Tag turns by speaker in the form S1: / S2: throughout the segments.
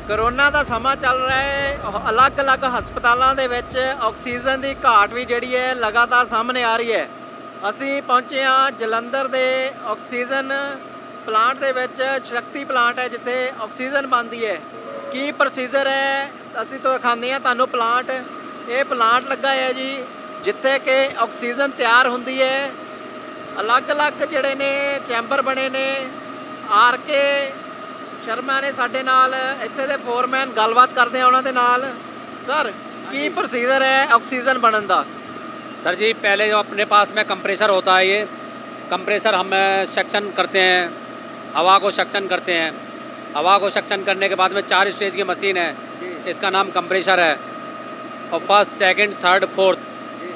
S1: Corona ਦਾ ਸਮਾਂ ਚੱਲ ਰਿਹਾ ਹੈ। ਅਲੱਗ-ਅਲੱਗ ਹਸਪਤਾਲਾਂ ਦੇ ਵਿੱਚ ਆਕਸੀਜਨ ਦੀ ਘਾਟ ਵੀ ਜਿਹੜੀ ਹੈ ਲਗਾਤਾਰ ਸਾਹਮਣੇ ਆ ਰਹੀ ਹੈ। ਅਸੀਂ ਪਹੁੰਚੇ ਹਾਂ ਜਲੰਧਰ ਦੇ ਆਕਸੀਜਨ ਪਲਾਂਟ ਦੇ ਵਿੱਚ। ਸ਼ਕਤੀ ਪਲਾਂਟ ਹੈ ਜਿੱਥੇ ਆਕਸੀਜਨ ਬਣਦੀ ਹੈ। ਕੀ ਪ੍ਰੋਸੀਜਰ ਹੈ ਅਸੀਂ ਤੋਂ ਦਿਖਾਉਂਦੇ ਹਾਂ ਤੁਹਾਨੂੰ ਪਲਾਂਟ। ਇਹ ਪਲਾਂਟ ਲੱਗਾ ਹੈ ਜੀ ਜਿੱਥੇ ਕਿ ਆਕਸੀਜਨ ਤਿਆਰ ਹੁੰਦੀ ਹੈ। ਅਲੱਗ-ਅਲੱਗ ਜਿਹੜੇ ਨੇ ਚੈਂਬਰ ਬਣੇ ਨੇ। ਆਰ ਕੇ ਸ਼ਰਮਾ ਨੇ ਸਾਡੇ ਨਾਲ ਇੱਥੇ ਦੇ ਫੋਰਮੈਨ ਗੱਲਬਾਤ ਕਰਦੇ ਆ ਉਹਨਾਂ ਦੇ ਨਾਲ। सर की प्रोसीजर है ऑक्सीजन बनने का?
S2: सर जी पहले जो अपने पास में कंप्रेसर होता है, ये कंप्रेसर हम सक्शन करते हैं, हवा को सक्शन करते हैं। हवा को सक्शन करने के बाद में 4 स्टेज की मशीन है, इसका नाम कंप्रेसर है। और फर्स्ट सेकंड थर्ड फोर्थ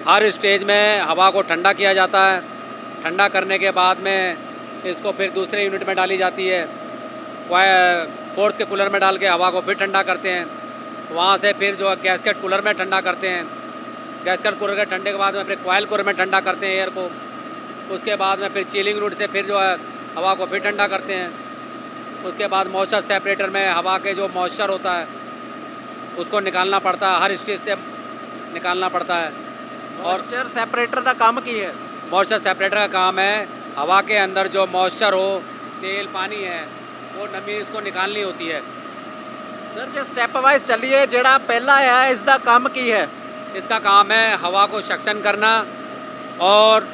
S2: हर स्टेज में हवा को ठंडा किया जाता है। ठंडा करने के बाद में इसको फिर दूसरे यूनिट में डाली जाती है। फोर्थ के कूलर में डाल के हवा को फिर ठंडा करते हैं। वहाँ से फिर जो है गैसकेट कूलर में ठंडा करते हैं। गैसकेट कूलर के ठंडे के बाद में फिर कॉयल कूलर में ठंडा करते हैं एयर को। उसके बाद में फिर चिलिंग यूनिट से फिर जो है हवा को फिर ठंडा करते हैं। उसके बाद मॉइस्चर सेपरेटर में हवा के जो मॉइस्चर होता है उसको निकालना पड़ता है, हर स्टेज से निकालना पड़ता है। और
S1: मॉइस्चर सेपरेटर का काम की है?
S2: मॉइस्चर सेपरेटर का काम है हवा के अंदर जो मॉइस्चर हो, तेल पानी है, वो नमी इसको निकालनी होती है।
S1: सर जो स्टेप वाइज चलिए, जड़ा पहला है इसका काम की है?
S2: इसका काम है हवा को सक्शन करना और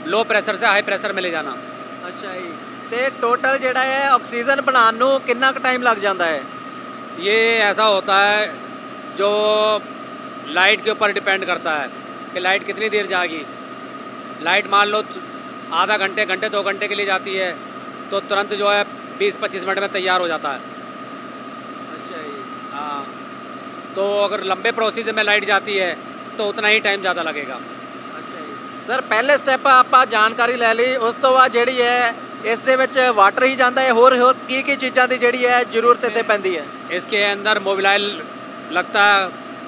S2: लो प्रेशर से हाई प्रेशर में ले जाना।
S1: अच्छा जी। तो टोटल जड़ा है ऑक्सीजन बनाने नूं कितना टाइम लग जाता है?
S2: ये ऐसा होता है जो लाइट के ऊपर डिपेंड करता है कि लाइट कितनी देर जाएगी। लाइट मान लो आधा घंटे 2 घंटे के लिए जाती है तो तुरंत जो है 20-25 मिनट में तैयार हो जाता है।
S1: अच्छा जी।
S2: हाँ, तो अगर लंबे प्रोसीजर में लाइट जाती है तो उतना ही टाइम ज़्यादा लगेगा।
S1: अच्छा जी। सर पहले स्टैप आप जानकारी ले ली, उस तो बाद ਜਿਹੜੀ है इस दे विच वाटर ही जाता है, होर की चीज़ां दी ਜਿਹੜੀ है जरूरत इत्थे पैंदी है?
S2: इसके अंदर मोबिलाइल लगता है,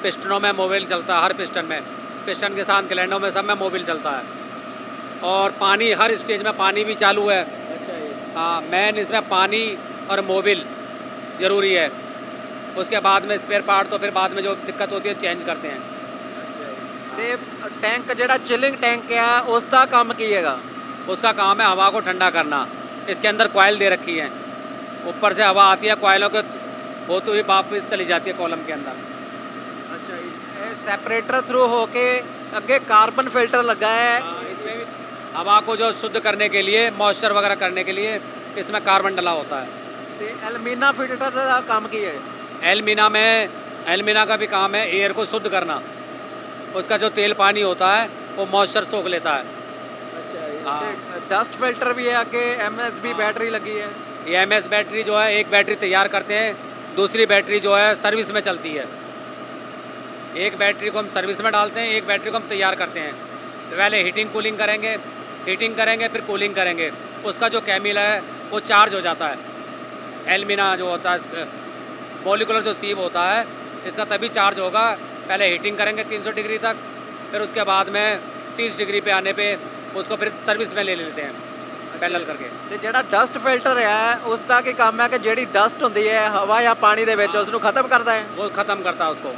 S2: पिस्टनों में मोबिल चलता है, हर पिस्टन में, पिस्टन के साथ ग्लैंडों में सब में मोबिल चलता है। और पानी हर स्टेज में पानी भी चालू है।
S1: अच्छा जी।
S2: हाँ, मेन इसमें पानी और मोबिल ज़रूरी है। उसके बाद में स्पेयर पार्ट तो फिर बाद में जो दिक्कत होती है चेंज करते हैं।
S1: ते टैंक जड़ा चिलिंग टैंक है उसका काम की हैगा?
S2: उसका काम है हवा को ठंडा करना। इसके अंदर कॉयल दे रखी है, ऊपर से हवा आती है, कॉयलों के होते हुए वापस चली जाती है कॉलम के अंदर।
S1: अच्छा जी। सेपरेटर थ्रू होके अगे कार्बन फिल्टर लगा है।
S2: इसमें भी हवा को जो शुद्ध करने के लिए, मॉइस्चर वगैरह करने के लिए इसमें कार्बन डला होता है।
S1: ते एल्मीना फिल्टर का काम की है?
S2: एल्मीना का भी काम है एयर को शुद्ध करना। उसका जो तेल पानी होता है वो मॉइस्चर सोख लेता है।
S1: अच्छा जी।
S2: हाँ।
S1: डस्ट फिल्टर भी है आगे, MSB बैटरी लगी है।
S2: ये MS बैटरी जो है, एक बैटरी तैयार करते हैं, दूसरी बैटरी जो है सर्विस में चलती है। एक बैटरी को हम सर्विस में डालते हैं, एक बैटरी को हम तैयार करते हैं। तो पहले हीटिंग करेंगे फिर कूलिंग करेंगे। उसका जो केमिकल है वो चार्ज हो जाता है। एल्मीना जो होता है, मॉलिक्यूलर जो सीब होता है, इसका तभी चार्ज होगा। पहले हीटिंग करेंगे 300 डिग्री तक, फिर उसके बाद में 30 डिग्री पे आने पे उसको फिर सर्विस में ले लेते हैं पैरेलल करके।
S1: ਤੇ ਜਿਹੜਾ ਡਸਟ ਫਿਲਟਰ ਹੈ ਉਸ ਦਾ ਕੀ ਕੰਮ ਹੈ ਕਿ ਜਿਹੜੀ ਡਸਟ ਹੁੰਦੀ ਹੈ ਹਵਾ ਜਾਂ ਪਾਣੀ ਦੇ ਵਿੱਚ ਉਸ ਨੂੰ ਖਤਮ ਕਰਦਾ ਹੈ?
S2: वो ख़त्म करता है उसको,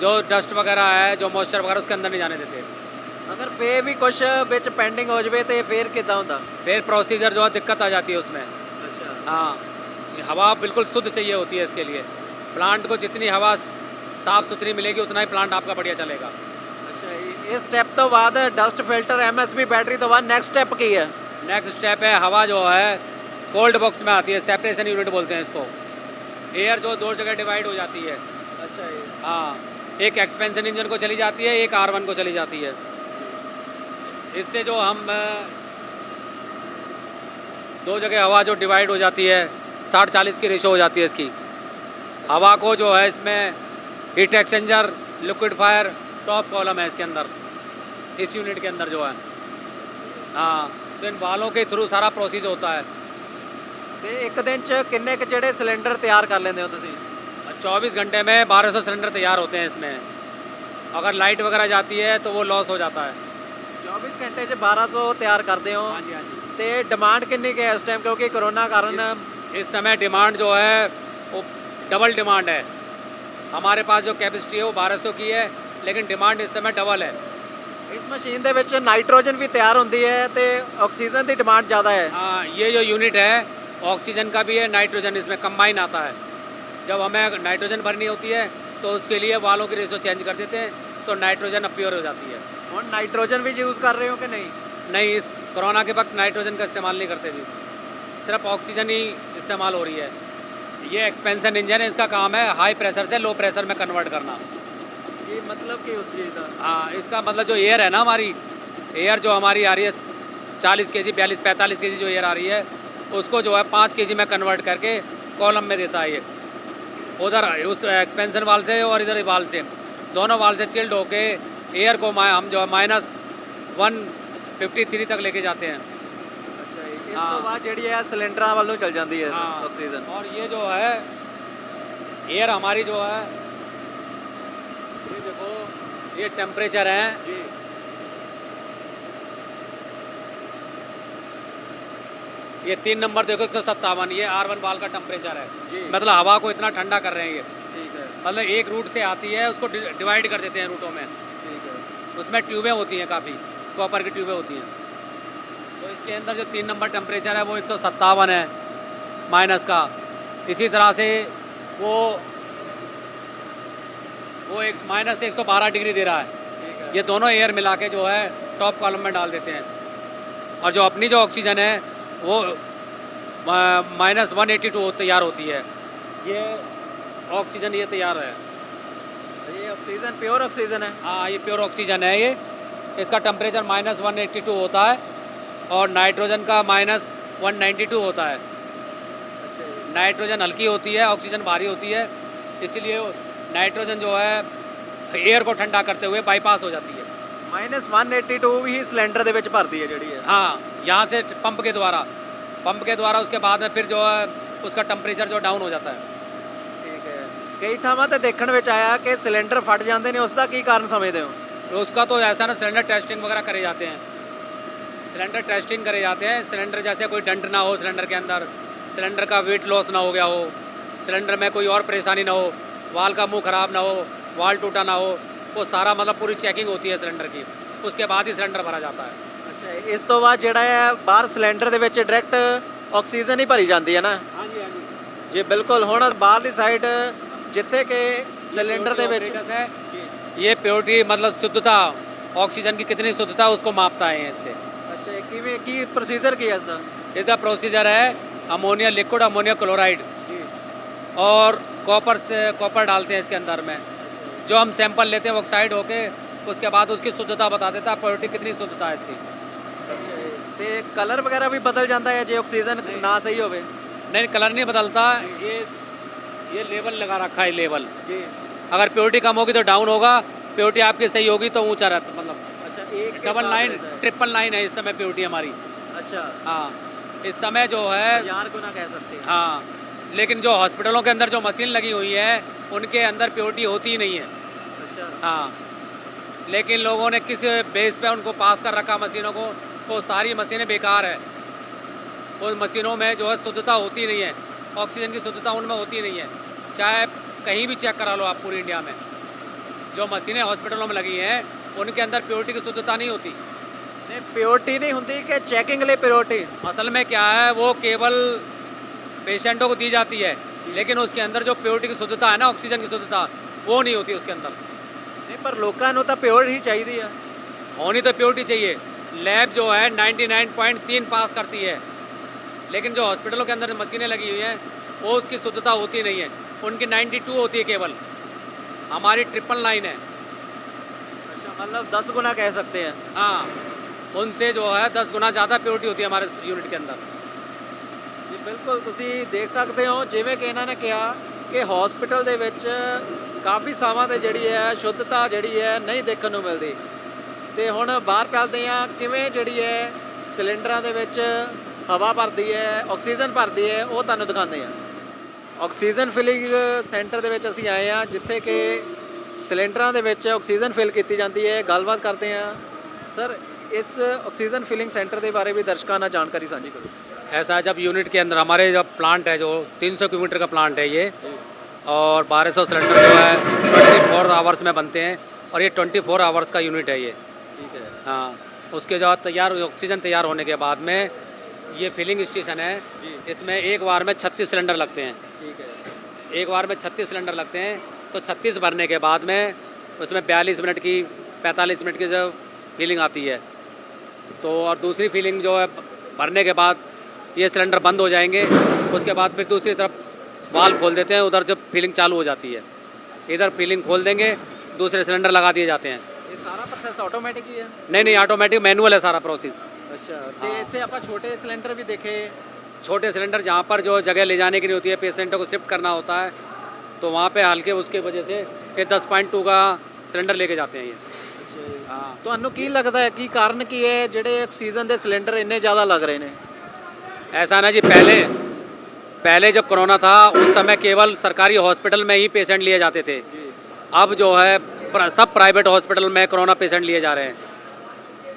S2: जो डस्ट वगैरह है, जो मॉइस्चर वगैरह उसके अंदर नहीं जाने देते।
S1: ਅਗਰ ਫੇਰ ਵੀ ਕੁਝ ਵਿੱਚ ਪੈਂਡਿੰਗ ਹੋ ਜਾਵੇ ਤੇ ਫੇਰ ਕਿਦਾਂ ਹੁੰਦਾ?
S2: फिर प्रोसीजर जो है दिक्कत आ जाती है उसमें।
S1: ਅੱਛਾ।
S2: हाँ, हवा बिल्कुल शुद्ध चाहिए होती है इसके लिए। प्लांट को जितनी हवा साफ़ सुथरी मिलेगी उतना ही प्लांट आपका बढ़िया चलेगा।
S1: ਅੱਛਾ ਜੀ। ਇਸ ਸਟੈਪ ਤੋਂ ਬਾਅਦ ਡਸਟ ਫਿਲਟਰ MSB बैटरी तो बाद नेक्स्ट स्टेप की है?
S2: नेक्स्ट स्टेप है हवा जो है कोल्ड बॉक्स में आती है, सेपरेशन यूनिट बोलते हैं इसको। एयर जो 2 जगह डिवाइड हो जाती है।
S1: अच्छा जी।
S2: हाँ, एक एक्सपेंशन इंजन को चली जाती है, एक R1 को चली जाती है। इससे जो हम 2 जगह हवा जो डिवाइड हो जाती है, 60-40 की रेशो हो जाती है इसकी। हवा को जो है इसमें हीट एक्सचेंजर, लिक्विडफायर, टॉप कॉलम है इसके अंदर, इस यूनिट के अंदर जो है। हाँ, तो इन वालों के थ्रू सारा प्रोसेस होता है।
S1: ਤੇ ਇੱਕ ਦਿਨ ਚ ਕਿੰਨੇ ਕ ਜਿਹੜੇ ਸਿਲੰਡਰ ਤਿਆਰ ਕਰ ਲੈਂਦੇ ਹੋ ਤੁਸੀਂ?
S2: 24 घंटे में 1200 सिलेंडर तैयार होते हैं इसमें। अगर लाइट वगैरह जाती है तो वो लॉस हो जाता है।
S1: 24 ਘੰਟੇ ਚ 1200 ਤਿਆਰ ਕਰਦੇ ਹੋ?
S2: हाँ जी, हाँ जी।
S1: ਤੇ ਡਿਮਾਂਡ ਕਿੰਨੀ ਕੁ ਹੈ ਇਸ ਟਾਈਮ, ਕਿਉਂਕਿ ਕੋਰੋਨਾ ਕਾਰਨ?
S2: इस समय डिमांड जो है वो डबल डिमांड है। हमारे पास जो कैपेसिटी है वो 1200 की है, लेकिन डिमांड इस समय डबल है।
S1: ਇਸ ਮਸ਼ੀਨ ਦੇ ਵਿੱਚ ਨਾਈਟ੍ਰੋਜਨ ਵੀ ਤਿਆਰ ਹੁੰਦੀ ਹੈ ਤੇ ਆਕਸੀਜਨ ਦੀ ਡਿਮਾਂਡ ਜ਼ਿਆਦਾ ਹੈ।
S2: हाँ, ये जो यूनिट है ऑक्सीजन का भी है, नाइट्रोजन इसमें कंबाइन आता है। जब हमें नाइट्रोजन भरनी होती है तो उसके लिए वालों की रेशो चेंज कर देते हैं, तो नाइट्रोजन प्योर हो जाती है।
S1: ਹੁਣ ਨਾਈਟ੍ਰੋਜन भी यूज़ कर रहे हो कि नहीं?
S2: नहीं, इस कोरोना के वक्त नाइट्रोजन का इस्तेमाल नहीं करते जी, सिर्फ ऑक्सीजन ही इस्तेमाल हो रही है। ये एक्सपेंशन इंजन है, इसका काम है हाई प्रेशर से लो प्रेशर में कन्वर्ट करना।
S1: ये मतलब कि उस चीज़ का
S2: हाँ, इसका मतलब जो एयर है ना, हमारी एयर जो हमारी आ रही है 40 kg 45 kg जो एयर आ रही है, उसको जो है 5 kg में कन्वर्ट करके कॉलम में देता है। ये उधर उस एक्सपेंशन वाल से और इधर वाल से, दोनों वाल से चिल्ड होके एयर को हम जो है -153 तक लेके जाते हैं।
S1: ਅੱਛਾ ਜੀ। ਇਸ
S2: ਹਾਂ।
S1: ਤੋਂ ਬਾਅਦ ਜਿਹੜੀ ਹੈ ਸਿਲੰਡਰਾਂ ਵੱਲੋਂ ਚਲ ਜਾਂਦੀ ਹੈ
S2: हाँ,
S1: ਆਕਸੀਜਨ।
S2: और ये जो है एयर हमारी जो है, ये देखो ये टेम्परेचर है,
S1: ਜੀ
S2: ये 3 नंबर देखो 157, ये R1 वाल का टेम्परेचर है।
S1: जी
S2: मतलब हवा को इतना ठंडा कर रहे हैं ये,
S1: ठीक है
S2: मतलब एक रूट से आती है, उसको डिवाइड कर देते हैं रूटों में।
S1: ठीक है।
S2: उसमें ट्यूबें होती हैं, काफ़ी कॉपर की ट्यूबें होती हैं। तो इसके अंदर जो 3 नंबर टेम्परेचर है वो 157 है माइनस का। इसी तरह से वो एक -112 डिग्री दे रहा है।
S1: ठीक है।
S2: ये दोनों एयर मिला के जो है टॉप कॉलम में डाल देते हैं। और जो अपनी जो ऑक्सीजन है वो -182 तैयार होती है। ये ऑक्सीजन ये तैयार है।
S1: ये ऑक्सीजन प्योर ऑक्सीजन है।
S2: हाँ, ये प्योर ऑक्सीजन है। ये इसका टेम्परेचर -182 होता है और नाइट्रोजन का -192 होता है।
S1: अच्छा जी।
S2: नाइट्रोजन हल्की होती है, ऑक्सीजन भारी होती है, इसीलिए नाइट्रोजन जो है एयर को ठंडा करते हुए बाईपास हो जाती है।
S1: -182 ही सिलेंडर ਦੇ ਵਿੱਚ ਭਰਦੀ ਹੈ ਜਿਹੜੀ ਹੈ।
S2: हाँ, यहाँ से पंप के द्वारा उसके बाद में फिर जो है उसका टेम्परेचर जो डाउन हो जाता है।
S1: ਠੀਕ ਹੈ। ਕਈ ਥਾਵਾਂ ਤੇ ਦੇਖਣ ਵਿੱਚ ਆਇਆ ਕਿ ਸਿਲੰਡਰ ਫਟ ਜਾਂਦੇ ਨੇ, ਉਸ ਦਾ ਕੀ ਕਾਰਨ ਸਮਝਦੇ ਹੋ?
S2: तो उसका तो ऐसा ना, सिलेंडर टेस्टिंग वगैरह करे जाते हैं। सिलेंडर टेस्टिंग करे जाते हैं। सिलेंडर जैसे कोई डंट ना हो सिलेंडर के अंदर, सिलेंडर का वेट लॉस ना हो गया हो, सिलेंडर में कोई और परेशानी ना हो, वाल का मुंह ख़राब ना हो, वाल टूटा ना हो, वो सारा मतलब पूरी चेकिंग होती है सिलेंडर की। उसके बाद ही सिलेंडर भरा जाता है।
S1: ਅੱਛਾ ਜੀ। ਇਸ ਤੋਂ ਬਾਅਦ ਜਿਹੜਾ ਹੈ ਬਾਹਰ ਸਿਲੰਡਰ ਦੇ ਵਿੱਚ ਡਾਇਰੈਕਟ ਆਕਸੀਜਨ ਹੀ ਭਰੀ ਜਾਂਦੀ ਹੈ ਨਾ?
S2: हाँ जी, हाँ जी।
S1: ਜੀ ਬਿਲਕੁਲ। ਹੁਣ ਬਾਹਰਲੀ ਸਾਈਡ ਜਿੱਥੇ ਕਿ ਸਿਲੰਡਰ ਦੇ ਵਿੱਚ
S2: है, ये प्योरिटी मतलब शुद्धता, ऑक्सीजन की कितनी शुद्धता है उसको मापता है इससे।
S1: ਅੱਛਾ ਜੀ। ਕਿਵੇਂ ਕੀ ਪ੍ਰੋਸੀਜਰ ਕੀ ਹੈ ਇਸ ਦਾ?
S2: इसका प्रोसीजर है अमोनिया लिक्विड अमोनिया क्लोराइड
S1: ਜੀ
S2: और कॉपर डालते हैं इसके अंदर में। जो हम सैंपल लेते हैं ऑक्साइड होके, उसके बाद उसकी शुद्धता बता देता है, प्योरिटी कितनी शुद्धता है इसकी।
S1: ਤੇ ਕਲਰ ਵਗੈਰਾ ਵੀ ਬਦਲ ਜਾਂਦਾ ਹੈ ਜੇ ਆਕਸੀਜਨ ਨਾ ਸਹੀ ਹੋਵੇ?
S2: नहीं, कलर नहीं बदलता। ये लेवल लगा रखा है, लेवल।
S1: ਜੀ
S2: अगर प्योरिटी कम होगी तो डाउन होगा, प्योरिटी आपकी सही होगी तो ऊंचा रहता, मतलब
S1: अच्छा। एक के
S2: डबल
S1: बाद
S2: लाइन
S1: रहता है।
S2: ट्रिपल लाइन है इस समय प्योरिटी हमारी।
S1: अच्छा।
S2: हाँ, इस समय जो है,
S1: 1000 गुना कह सकते हैं।
S2: हाँ, लेकिन जो हॉस्पिटलों के अंदर जो मशीन लगी हुई है उनके अंदर प्योरिटी होती ही नहीं है।
S1: अच्छा।
S2: हाँ, लेकिन लोगों ने किस बेस पे उनको पास कर रखा मशीनों को, वो सारी मशीनें बेकार है। उन मशीनों में जो है शुद्धता होती नहीं है, ऑक्सीजन की शुद्धता उनमें होती नहीं है। चाहे कहीं भी चेक करा लो आप पूरी इंडिया में, जो मशीनें हॉस्पिटलों में लगी हैं उनके अंदर प्योरिटी की शुद्धता नहीं होती।
S1: नहीं प्योरिटी नहीं होती कि चेकिंग लिए प्योरिटी?
S2: असल में क्या है, वो केवल पेशेंटों को दी जाती है, लेकिन उसके अंदर जो प्योरिटी की शुद्धता है ना, ऑक्सीजन की शुद्धता, वो नहीं होती उसके अंदर।
S1: नहीं पर लोगों को तो प्योर ही चाहिए है।
S2: होनी तो प्योरिटी चाहिए। लैब जो है 99.3 पास करती है, लेकिन जो हॉस्पिटलों के अंदर मशीनें लगी हुई हैं वो उसकी शुद्धता होती नहीं है, उनकी 92 होती है केवल। हमारी 999 है।
S1: अच्छा, मतलब 10 गुना कह सकते हैं।
S2: हाँ, उनसे जो है 10 गुना ज़्यादा प्योरिटी होती है हमारे यूनिट के अंदर।
S1: ਜੀ ਬਿਲਕੁਲ ਤੁਸੀਂ ਦੇਖ ਸਕਦੇ ਹੋ, ਜਿਵੇਂ ਕਿ ਇਹਨਾਂ ਨੇ ਕਿਹਾ ਕਿ ਹਸਪੀਟਲ ਦੇ ਵਿੱਚ ਕਾਫੀ ਥਾਵਾਂ ਤੇ ਜਿਹੜੀ ਹੈ ਸ਼ੁੱਧਤਾ ਜਿਹੜੀ ਹੈ ਨਹੀਂ ਦੇਖਣ ਨੂੰ ਮਿਲਦੀ। ਤੇ ਹੁਣ ਬਾਹਰ ਚੱਲਦੇ ਆ ਕਿਵੇਂ ਜਿਹੜੀ ਹੈ ਸਿਲੰਡਰਾਂ ਦੇ ਵਿੱਚ ਹਵਾ ਭਰਦੀ ਹੈ, ਆਕਸੀਜਨ ਭਰਦੀ ਹੈ, ਉਹ ਤੁਹਾਨੂੰ ਦਿਖਾਉਂਦੇ ਆ। ਆਕਸੀਜਨ ਫਿਲਿੰਗ ਸੈਂਟਰ ਦੇ ਵਿੱਚ ਅਸੀਂ ਆਏ ਆ, ਜਿੱਥੇ ਕਿ ਸਿਲੰਡਰਾਂ ਦੇ ਵਿੱਚ ਆਕਸੀਜਨ ਫਿਲ ਕੀਤੀ ਜਾਂਦੀ ਹੈ। ਗੱਲਬਾਤ ਕਰਦੇ ਆ। ਸਰ इस ऑक्सीजन फिलिंग सेंटर के बारे में दर्शकों ਨਾਲ जानकारी साझी करो।
S2: ऐसा है, जब यूनिट के अंदर हमारे जब प्लांट है जो 300 किलोमीटर का प्लांट है ये, और 1200 सिलेंडर जो है 24 आवर्स में बनते हैं और ये 24 आवर्स का यूनिट है ये।
S1: ठीक है।
S2: हाँ, उसके बाद तैयार ऑक्सीजन तैयार होने के बाद में ये फिलिंग स्टेशन है, इसमें एक बार में 36 सिलेंडर लगते हैं।
S1: ठीक है।
S2: एक बार में 36 सिलेंडर लगते हैं, तो 36 भरने के बाद में उसमें 42 मिनट की 45 मिनट की जो फीलिंग आती है, तो और दूसरी फीलिंग जो है भरने के बाद ये सिलेंडर बंद हो जाएंगे। उसके बाद फिर दूसरी तरफ वाल खोल देते हैं, उधर जब फीलिंग चालू हो जाती है इधर फीलिंग खोल देंगे, दूसरे सिलेंडर लगा दिए जाते हैं।
S1: ये सारा प्रोसेस ऑटोमेटिक ही है?
S2: नहीं, ऑटोमेटिक मैनुअल है सारा प्रोसेस।
S1: अच्छा, तो ਇੱਥੇ ਆਪਾਂ छोटे सिलेंडर भी देखे?
S2: छोटे सिलेंडर जहाँ पर जो जगह ले जाने की नहीं होती है, पेशेंटों को शिफ्ट करना होता है, तो वहाँ पे हल्के उसके वजह से ये 10.2 का सिलेंडर लेके जाते हैं ये। हाँ,
S1: ਤੁਹਾਨੂੰ ਕੀ ਲੱਗਦਾ ਹੈ ਕੀ ਕਾਰਨ ਕੀ ਹੈ ਜਿਹੜੇ ਆਕਸੀਜਨ ਦੇ ਸਿਲੰਡਰ ਇੰਨੇ ਜ਼ਿਆਦਾ ਲੱਗ ਰਹੇ ਨੇ?
S2: ऐसा ना जी, पहले जब कोरोना था उस समय केवल सरकारी हॉस्पिटल में ही पेशेंट लिए जाते थे। अब जो है सब प्राइवेट हॉस्पिटल में कोरोना पेशेंट लिए जा रहे हैं,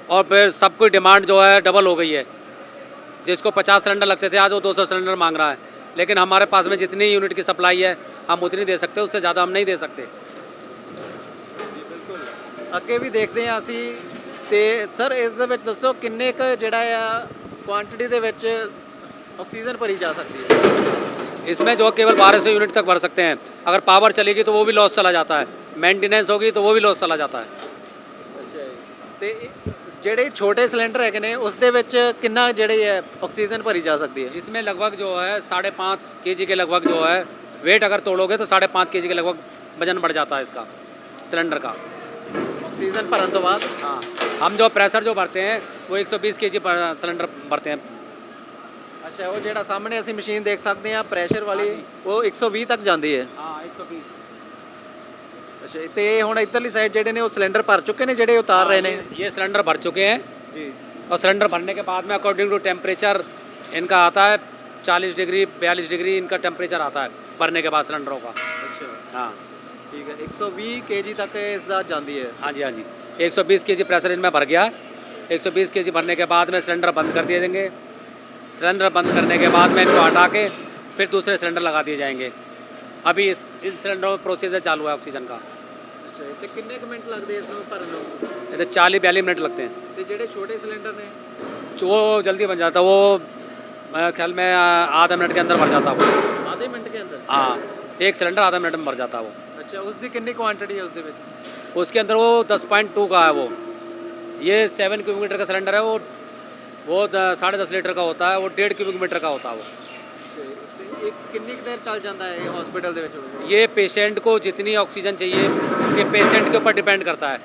S2: और फिर सबकी डिमांड जो है डबल हो गई है। जिसको 50 सिलेंडर लगते थे आज वो 200 सिलेंडर मांग रहा है, लेकिन हमारे पास में जितनी यूनिट की सप्लाई है हम उतनी दे सकते, उससे ज़्यादा हम नहीं दे सकते।
S1: ਅੱਗੇ ਵੀ ਦੇਖਦੇ ਹਾਂ ਅਸੀਂ। ਤੇ ਸਰ ਇਸ ਦੇ ਵਿੱਚ ਦੱਸੋ ਕਿੰਨੇ ਕ ਜਿਹੜਾ ਆ ਕੁਆਂਟੀਟੀ ਦੇ ਵਿੱਚ ਆਕਸੀਜਨ ਭਰੀ ਜਾ ਸਕਦੀ ਹੈ?
S2: इसमें जो केवल 1200 यूनिट तक भर सकते हैं। अगर पावर चलेगी तो वो भी लॉस चला जाता है, मेंटेनेंस होगी तो वो भी लॉस चला जाता है।
S1: ਅੱਛਾ ਜੀ। ਤੇ ਜਿਹੜੇ ਛੋਟੇ ਸਿਲੰਡਰ ਹੈਗੇ ਨੇ ਉਸ ਦੇ ਵਿੱਚ ਕਿੰਨਾ ਜਿਹੜੇ ਹੈ ਆਕਸੀਜਨ ਭਰੀ ਜਾ ਸਕਦੀ ਹੈ?
S2: इसमें लगभग जो है 5.5 kg के लगभग जो है वेट अगर तोड़ोगे तो 5.5 kg के लगभग वजन बढ़ जाता है इसका सिलेंडर का।
S1: ਆਕਸੀਜਨ ਭਰਨ ਤੋਂ ਬਾਅਦ?
S2: हाँ, हम जो प्रेशर जो भरते हैं वो 120 kg पर सिलेंडर भरते हैं।
S1: ਅੱਛਾ, ਉਹ ਜਿਹੜਾ ਸਾਹਮਣੇ ਅਸੀਂ ਮਸ਼ੀਨ ਦੇਖ ਸਕਦੇ ਹਾਂ ਪ੍ਰੈਸ਼ਰ ਵਾਲੀ, ਉਹ 120 ਤੱਕ ਜਾਂਦੀ ਹੈ।
S2: हाँ, 120।
S1: ਅੱਛਾ ਜੀ, ਤੇ ਹੁਣ ਇੱਧਰਲੀ ਸਾਈਡ ਜਿਹੜੇ ਨੇ ਉਹ ਸਿਲੰਡਰ ਭਰ ਚੁੱਕੇ ਨੇ ਜਿਹੜੇ ਉਤਾਰ ਰਹੇ ਨੇ?
S2: ये सिलेंडर भर चुके हैं,
S1: ਜੀ।
S2: और सिलेंडर भरने के बाद में अकॉर्डिंग टू टेम्परेचर इनका आता है 40 डिग्री 42 डिग्री इनका टेम्परेचर आता है भरने के बाद सिलेंडरों का।
S1: ਅੱਛਾ,
S2: हाँ,
S1: ਠੀਕ ਹੈ। 120 kg तक ਇਸ ਦਾ ਜਾਂਦੀ है?
S2: हाँ जी, हाँ जी। 120 kg प्रेशर इनमें भर गया। 120 kg भरने के बाद में सिलेंडर बंद कर दिए देंगे। सिलेंडर बंद करने के बाद में इनको हटा के फिर दूसरे सिलेंडर लगा दिए जाएंगे। अभी इन सिलेंडरों में प्रोसीजर चालू है ऑक्सीजन का।
S1: ਅੱਛਾ ਜੀ, ਤੇ ਕਿੰਨੇ ਕੁ ਮਿੰਟ ਲੱਗਦੇ ਇਸ ਨੂੰ ਭਰਨ ਨੂੰ?
S2: ऐसे 40-42 मिनट लगते हैं।
S1: ਤੇ ਜਿਹੜੇ ਛੋਟੇ ਸਿਲੰਡਰ ਨੇ?
S2: वो जल्दी बन जाता है, वो मेरे ख्याल में आधा मिनट के अंदर भर जाता है वो।
S1: आधे मिनट के अंदर?
S2: हाँ, एक सिलेंडर आधा मिनट में भर जाता है वो।
S1: ਅੱਛਾ, ਉਸ ਦੀ ਕਿੰਨੀ ਕੁਆਂਟੀਟੀ ਹੈ ਉਸ ਦੇ ਵਿੱਚ?
S2: उसके अंदर वो 10.2 का है वो। ये 7 क्यूबिक मीटर का सिलेंडर है, वो 10.5 लीटर का होता है, वो 1.5 क्यूबिक मीटर का होता है वो।
S1: ਤੇ ਇਹ ਕਿੰਨੀ ਕੁ ਦੇਰ ਚੱਲ ਜਾਂਦਾ ਹੈ ਇਹ ਹਸਪੀਟਲ ਦੇ ਵਿੱਚ?
S2: ये पेशेंट को जितनी ऑक्सीजन चाहिए ये पेशेंट के ऊपर डिपेंड करता है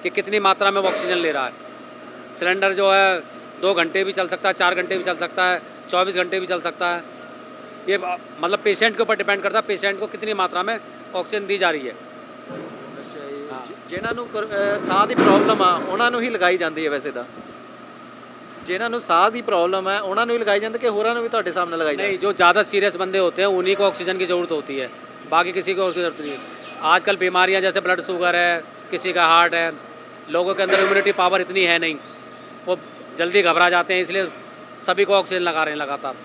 S2: कि कितनी मात्रा में वो ऑक्सीजन ले रहा है। सिलेंडर जो है 2 घंटे भी चल सकता है, 4 घंटे भी चल सकता है, 24 घंटे भी चल सकता है। ये मतलब पेशेंट के ऊपर डिपेंड करता है पेशेंट को कितनी मात्रा में ऑक्सीजन दी जा रही है।
S1: ਅੱਛਾ ਜੀ। ਜਿਨ੍ਹਾਂ ਨੂੰ ਸਾਹ ਦੀ ਪ੍ਰੋਬਲਮ ਆ ਉਹਨਾਂ ਨੂੰ ਹੀ ਲਗਾਈ ਜਾਂਦੀ ਹੈ ਵੈਸੇ ਤਾਂ? जिन्हों ਨੂੰ ਸਾਹ ਦੀ ਪ੍ਰੋਬਲਮ ਹੈ ਉਹਨਾਂ ਨੂੰ ਹੀ ਲਗਾਈ ਜਾਂਦੀ ਕਿ ਹੋਰਾਂ ਨੂੰ ਵੀ ਤੁਹਾਡੇ ਸਾਹਮਣੇ ਲਗਾਈ ਜਾਂਦੀ?
S2: नहीं, जो ज़्यादा सीरियस बंदे होते हैं उन्हीं को ऑक्सीजन की ज़रूरत होती है, बाकी किसी को जरूरत नहीं है। आजकल बीमारियां जैसे ब्लड शुगर है, किसी का हार्ट है, लोगों के अंदर इम्यूनिटी पावर इतनी है नहीं, वो जल्दी घबरा जाते हैं, इसलिए सभी को ऑक्सीजन लगा रहे हैं लगातार।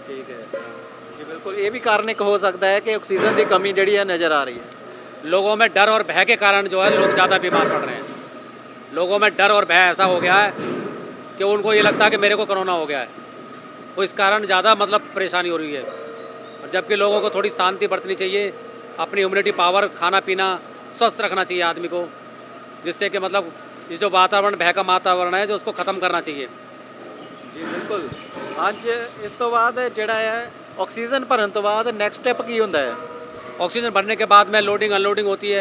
S1: ठीक है जी, बिल्कुल। ये भी कारण एक हो सकता है कि ऑक्सीजन की कमी जी है नज़र आ रही है।
S2: लोगों में डर और भय के कारण जो है लोग ज़्यादा बीमार पड़ रहे हैं। लोगों में डर और भय ऐसा हो गया है कि उनको ये लगता है कि मेरे को कोरोना हो गया है, तो इस कारण ज़्यादा मतलब परेशानी हो रही है। और जबकि लोगों को थोड़ी शांति बरतनी चाहिए, अपनी इम्यूनिटी पावर, खाना पीना स्वस्थ रखना चाहिए आदमी को, जिससे कि मतलब ये जो वातावरण भय का वातावरण है जो उसको ख़त्म करना चाहिए।
S1: जी बिल्कुल। ਅੱਜ ਇਸ ਤੋਂ ਬਾਅਦ ਜਿਹੜਾ ਹੈ ਆਕਸੀਜਨ ਭਰਨ ਤੋਂ ਬਾਅਦ ਨੈਕਸਟ ਸਟੈਪ ਕੀ ਹੁੰਦਾ ਹੈ?
S2: ऑक्सीजन भरने के बाद में लोडिंग अनलोडिंग होती है,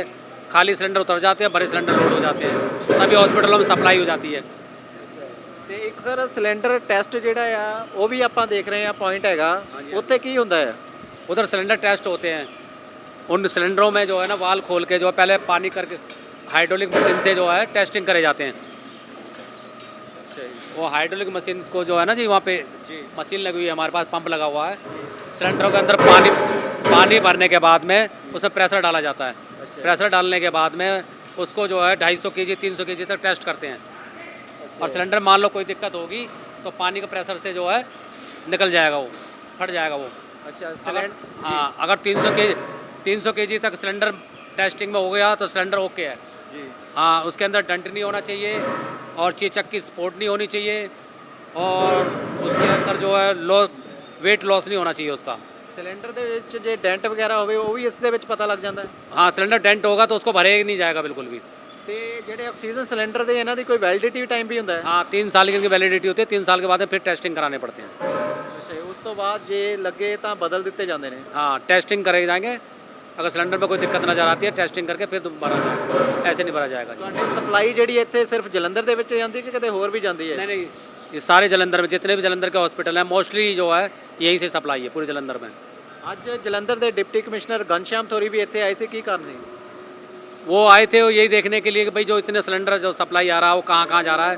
S2: खाली सिलेंडर उतर जाते हैं, भरे सिलेंडर लोड हो जाते हैं, सभी हॉस्पिटलों में सप्लाई हो जाती है।
S1: ਤੇ ਇੱਕ ਸਰ ਸਿਲੰਡਰ ਟੈਸਟ ਜਿਹੜਾ ਆ ਉਹ ਵੀ ਆਪਾਂ ਦੇਖ ਰਹੇ ਆ ਪੁਆਇੰਟ ਹੈਗਾ, ਉੱਥੇ ਕੀ ਹੁੰਦਾ ਹੈ?
S2: उधर सिलेंडर टेस्ट होते हैं, उन सिलेंडरों में जो है ना वाल खोल के जो है पहले पानी करके हाइड्रोलिक मशीन से जो है टेस्टिंग करे जाते हैं। वो हाइड्रोलिक मशीन को जो है ना जी वहाँ पे मशीन लगी हुई है, हमारे पास पंप लगा हुआ है, सिलेंडरों के अंदर पानी भरने के बाद में उसमें प्रेशर डाला जाता है। प्रेशर डालने के बाद में उसको जो है 250 kg 300 kg तक टेस्ट करते हैं, और सिलेंडर मान लो कोई दिक्कत होगी तो पानी के प्रेशर से जो है निकल जाएगा, वो फट जाएगा वो।
S1: अच्छा
S2: अगर हाँ अगर 300 केजी तक सिलेंडर टेस्टिंग में हो गया तो सिलेंडर ओके है।
S1: जी
S2: हाँ उसके अंदर डंट नहीं होना चाहिए और चेचक की सपोर्ट नहीं होनी चाहिए और उसके अंदर जो है वेट लॉस नहीं होना चाहिए उसका।
S1: सिलेंडर ਦੇ ਵਿੱਚ ਜੇ ਡੈਂਟ ਵਗੈਰਾ ਹੋਵੇ ਉਹ ਵੀ ਇਸ ਦੇ ਵਿੱਚ ਪਤਾ ਲੱਗ ਜਾਂਦਾ ਹੈ।
S2: हाँ सिलेंडर डेंट होगा तो उसको भरे ही नहीं जाएगा बिल्कुल भी।
S1: ਤੇ ਜਿਹੜੇ ਆਕਸੀਜਨ ਸਿਲੰਡਰ ਦੇ ਇਹਨਾਂ ਦੀ ਕੋਈ ਵੈਲਿਡਿਟੀ ਟਾइम भी ਹੁੰਦਾ ਹੈ।
S2: हाँ 3 साल की इनकी वैलिडिटी होती है, 3 साल के बाद में फिर टेस्टिंग कराने पड़ते हैं।
S1: ਅੱਛਾ ਉਸ ਤੋਂ ਬਾਅਦ ਜੇ ਲੱਗੇ ਤਾਂ ਬਦਲ ਦਿੱਤੇ ਜਾਂਦੇ ਨੇ।
S2: हाँ टेस्टिंग करे जाएंगे, अगर सिलेंडर में कोई दिक्कत नज़र आती है टेस्टिंग करके फिर भरा जाएगा, ऐसे नहीं भरा जाएगा।
S1: ਤੁਹਾਡੀ ਸਪਲਾਈ ਜਿਹੜੀ ਇੱਥੇ ਸਿਰਫ ਜਲੰਧਰ ਦੇ ਵਿੱਚ ਜਾਂਦੀ ਕਿ ਕਿਤੇ ਹੋਰ ਵੀ ਜਾਂਦੀ ਹੈ?
S2: नहीं नहीं ये सारे जलंधर में जितने भी जलंधर के हॉस्पिटल हैं मोस्टली जो है यहीं से सप्लाई है पूरे जलंधर में।
S1: ਅੱਜ ਜਲੰਧਰ ਦੇ ਡਿਪਟੀ ਕਮਿਸ਼ਨਰ ਘਨਸ਼ਿਆਮ ਥੋਰੀ ਵੀ ਇੱਥੇ ਆਏ ਸੀ, ਕੀ ਕਾਰਨ ਸੀ?
S2: वो आए थे यही देखने के लिए कि भाई जो इतने सिलेंडर जो सप्लाई आ रहा है वो कहाँ कहाँ जा रहा है,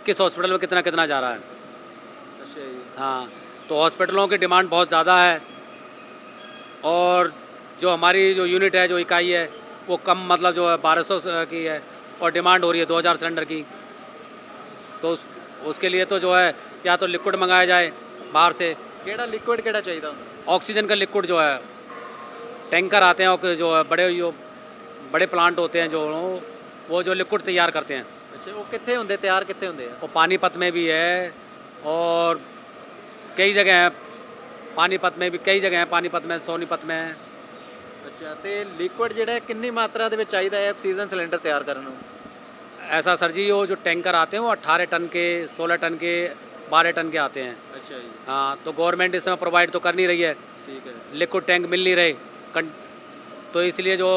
S2: किस हॉस्पिटल में कितना कितना जा रहा है।
S1: ਅੱਛਾ ਜੀ।
S2: हाँ तो हॉस्पिटलों की डिमांड बहुत ज़्यादा है और जो हमारी जो यूनिट है जो इकाई है वो कम मतलब जो है 1200 की है और डिमांड हो रही है 2000 सिलेंडर की। तो उसके लिए तो जो है या तो लिक्विड मंगाया जाए बाहर से,
S1: ਕਿਹੜਾ ਲਿਕੁਇਡ ਕਿਹੜਾ ਚਾਹੀਦਾ ਹੁੰਦਾ?
S2: ऑक्सीजन का लिक्विड जो है टैंकर आते हैं और जो है बड़े प्लांट होते हैं जो वो जो लिक्विड तैयार करते हैं
S1: ਅੱਛਾ ਉਹ ਕਿੱਥੇ ਹੁੰਦੇ, ਤਿਆਰ ਕਿੱਥੇ ਹੁੰਦੇ ਆ?
S2: वो पानीपत में भी है और कई जगह हैं, पानीपत में भी कई जगह हैं, पानीपत में सोनीपत में है।
S1: ਅੱਛਾ ਤੇ ਲਿਕੁਇਡ ਜਿਹੜਾ ਹੈ ਕਿੰਨੀ ਮਾਤਰਾ ਦੇ ਵਿੱਚ ਚਾਹੀਦਾ ਹੈ ਆਕਸੀਜਨ ਸਿਲੰਡਰ ਤਿਆਰ ਕਰਨ ਨੂੰ?
S2: ऐसा सर जी वो जो टैंकर आते हैं वो 18 टन के 16 टन के 12 टन के आते हैं।
S1: ਅੱਛਾ ਜੀ
S2: हाँ तो गवर्नमेंट इस समय प्रोवाइड तो कर नहीं रही है,
S1: ਠੀਕ ਹੈ।
S2: लिक्विड टैंक मिल नहीं रहे तो इसलिए जो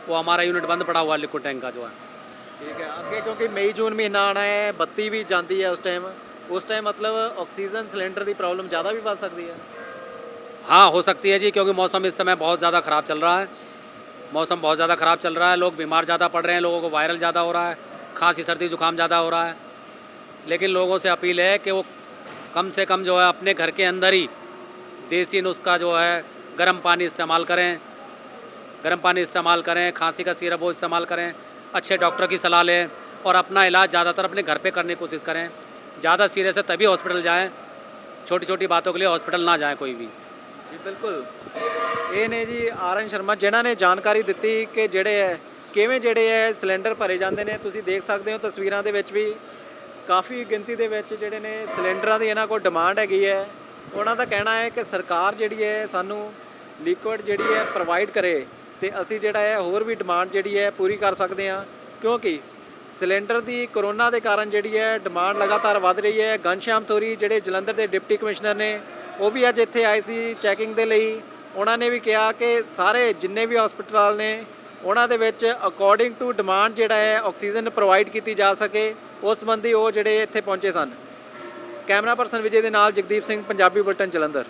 S2: वो हमारा यूनिट बंद पड़ा हुआ है लिक्विड टैंक का जो है।
S1: ਠੀਕ ਹੈ ਅੱਗੇ ਕਿਉਂਕਿ ਮਈ ਜੂਨ ਮਹੀਨਾ ਆਣਾ ਹੈ, ਬੱਤੀ ਵੀ ਜਾਂਦੀ ਹੈ ਉਸ ਟਾਈਮ ਮਤਲਬ ਆਕਸੀਜਨ ਸਿਲੰਡਰ ਦੀ ਪ੍ਰੋਬਲਮ ਜ਼ਿਆਦਾ ਵੀ ਵੱਧ ਸਕਦੀ ਹੈ।
S2: हाँ हो सकती है जी क्योंकि मौसम इस समय बहुत ज़्यादा ख़राब चल रहा है, मौसम बहुत ज़्यादा ख़राब चल रहा है, लोग बीमार ज़्यादा पड़ रहे हैं, लोगों को वायरल ज़्यादा हो रहा है, खांसी सर्दी जुकाम ज़्यादा हो रहा है। लेकिन लोगों से अपील है कि वो कम से कम जो है अपने घर के अंदर ही देसी नुस्खा जो है गर्म पानी इस्तेमाल करें, गर्म पानी इस्तेमाल करें, खांसी का सिरप वो इस्तेमाल करें, अच्छे डॉक्टर की सलाह लें और अपना इलाज ज़्यादातर अपने घर पे करने की कोशिश करें। ज़्यादा सीरियस है तभी हॉस्पिटल जाएँ, छोटी छोटी बातों के लिए हॉस्पिटल ना जाएँ कोई भी।
S1: ਜੀ ਬਿਲਕੁਲ ਇਹ ਨੇ ਜੀ ਆਰਨ ਸ਼ਰਮਾ ਜਿਨ੍ਹਾਂ ਨੇ ਜਾਣਕਾਰੀ ਦਿੱਤੀ ਕਿ ਕਿਵੇਂ ਸਿਲੰਡਰ ਭਰੇ ਜਾਂਦੇ ਨੇ। ਤੁਸੀਂ ਦੇਖ ਸਕਦੇ ਹੋ ਤਸਵੀਰਾਂ ਦੇ ਵਿੱਚ ਵੀ ਕਾਫੀ ਗਿਣਤੀ ਦੇ ਵਿੱਚ ਜਿਹੜੇ ਨੇ ਸਿਲੰਡਰਾਂ ਦੀ ਇਹਨਾਂ ਕੋਲ ਡਿਮਾਂਡ ਹੈਗੀ ਹੈ। ਉਹਨਾਂ ਦਾ ਕਹਿਣਾ ਹੈ ਕਿ ਸਰਕਾਰ ਜਿਹੜੀ ਹੈ ਸਾਨੂੰ ਲਿਕੁਇਡ ਜਿਹੜੀ ਹੈ ਪ੍ਰੋਵਾਈਡ ਕਰੇ ਤੇ ਅਸੀਂ ਜਿਹੜਾ ਹੈ ਹੋਰ ਵੀ ਡਿਮਾਂਡ ਜਿਹੜੀ ਹੈ ਪੂਰੀ ਕਰ ਸਕਦੇ ਹਾਂ, ਕਿਉਂਕਿ ਸਿਲੰਡਰ ਦੀ ਕਰੋਨਾ ਦੇ ਕਾਰਨ ਜਿਹੜੀ ਹੈ ਡਿਮਾਂਡ ਲਗਾਤਾਰ ਵੱਧ ਰਹੀ ਹੈ। ਘਨਸ਼ਿਆਮ ਥੋਰੀ ਜਿਹੜੇ ਜਲੰਧਰ ਦੇ ਡਿਪਟੀ ਕਮਿਸ਼ਨਰ ਨੇ ਉਹ ਵੀ ਅੱਜ ਇੱਥੇ ਆਏ ਸੀ ਚੈਕਿੰਗ ਦੇ ਲਈ। ਉਹਨਾਂ ਨੇ ਵੀ ਕਿਹਾ ਕਿ ਸਾਰੇ ਜਿੰਨੇ ਵੀ ਹਸਪਤਾਲ ਨੇ ਉਹਨਾਂ ਦੇ ਵਿੱਚ ਅਕੋਰਡਿੰਗ ਟੂ ਡਿਮਾਂਡ ਜਿਹੜਾ ਹੈ ਆਕਸੀਜਨ ਪ੍ਰੋਵਾਈਡ ਕੀਤੀ ਜਾ ਸਕੇ, ਉਸ ਸੰਬੰਧੀ ਉਹ ਜਿਹੜੇ ਇੱਥੇ ਪਹੁੰਚੇ ਸਨ। ਕੈਮਰਾ ਪਰਸਨ ਵਿਜੇ ਦੇ ਨਾਲ ਜਗਦੀਪ ਸਿੰਘ, ਪੰਜਾਬੀ ਬੁਲਟਨ ਜਲੰਧਰ।